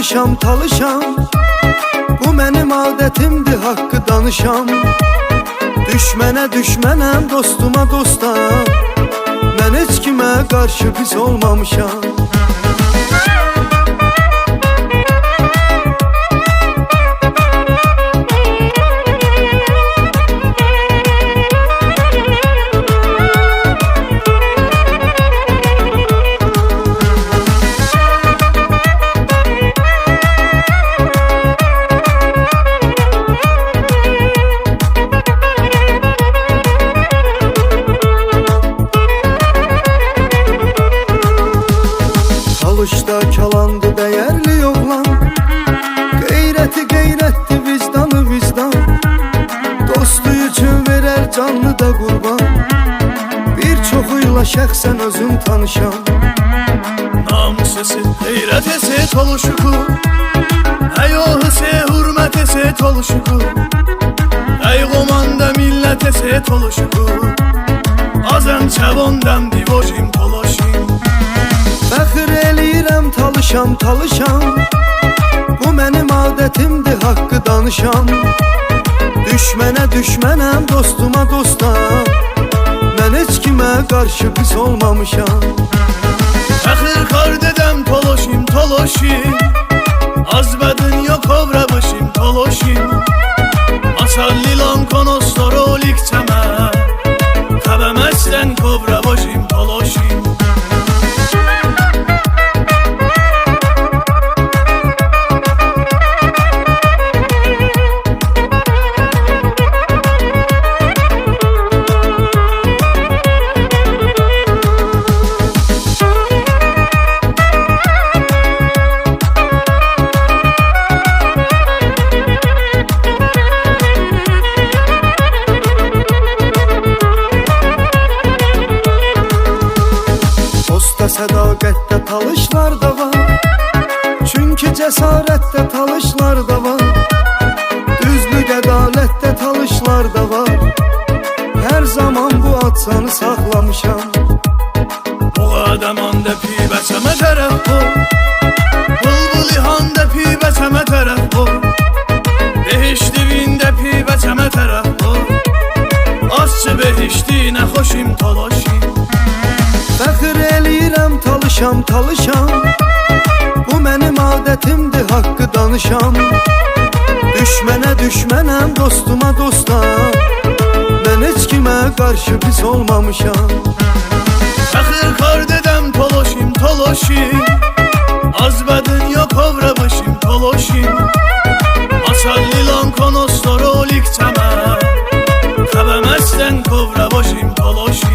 talışam talışam, bu mənim adətimdir haqqı danışam. Düşmənə düşmənəm, dostuma dostam, mən heç kimə qarşı pis olmamışam. Talışda kalandı dəyərli oğlan, qeyrəti qeyrətdi, vicdanı vicdan, dostu üçün verər canlı da qurban. Bir çoxuyla şəxsən özüm tanışam. Namus ese, qeyrət ese, toluşuku, həyoh ese, hürmət ese, toluşuku, Qayğomanda millət ese, toluşuku, Azəm çəvondəm divojim, toluşim. Fəxr eləyirəm talışam talışam, bu mənim adətimdir haqqı danışam. Düşmənə düşmənəm, dostuma dostam, mən heç kimə qarşı pis olmamışam. Fəxr kar dedəm toloşim toloşim, az bədin yok ovramışım toloşim. Asallilan konosorolik çəmə, Kəbəməzdən kovramışım toloşim. Sədaqətdə talışlar da var, çünki cəsarətdə talışlar da var, düzlük ədalətdə talışlar da var. Hər zaman bu atsanı saxlamışam. Bu adamanda pibəçəmə tərəf qol, Bulbulihanda pibəçəmə tərəf qol, Behiştivində pibəçəmə tərəf qol, Azçı behişdinə xoşim toloşim. Fəxr eləyirəm talışam talışam, bu mənim adətimdir haqqı danışam. Düşmənə düşmənəm, dostuma dostam, mən heç kimə qarşı pis olmamışam. Fəxr kar dedəm toloşim toloşim, az bədin yok ovramışım toloşim. Asallilan konosorolik çəmə, Kəbəməzdən kovramışım toloşim.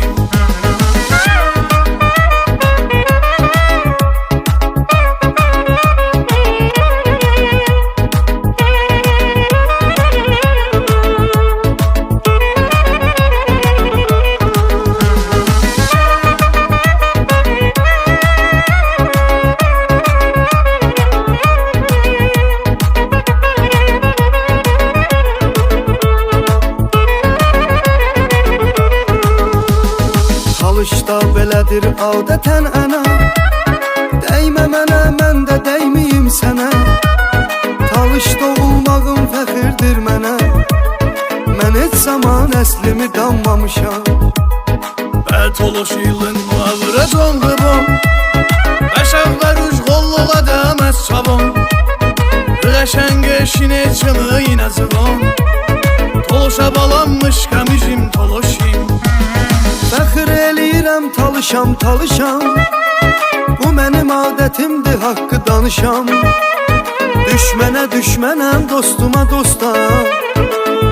Talışda belədir adətən ənə, dəymə mənə, mən də dəyməyim sənə. Talışda olmağım fəxirdir mənə, mən heç zaman əslimi danmamışam. Bə toloşilin muavırə zonqıbom, Bəşəv və ruj qolluğa dəməz çabom, Qəşəngə şinə çımı yinə zıvom, Toluşa balanmış qəmicim toloşim. Fəxr eləyirəm talışam talışam, bu mənim adətimdir haqqı danışam. Düşmənə düşmənəm, dostuma dostam,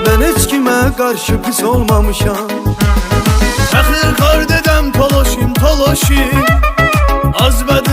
mən heç kimə qarşı pis olmamışam. Fəxr kar dedəm toloşim toloşim, az bədin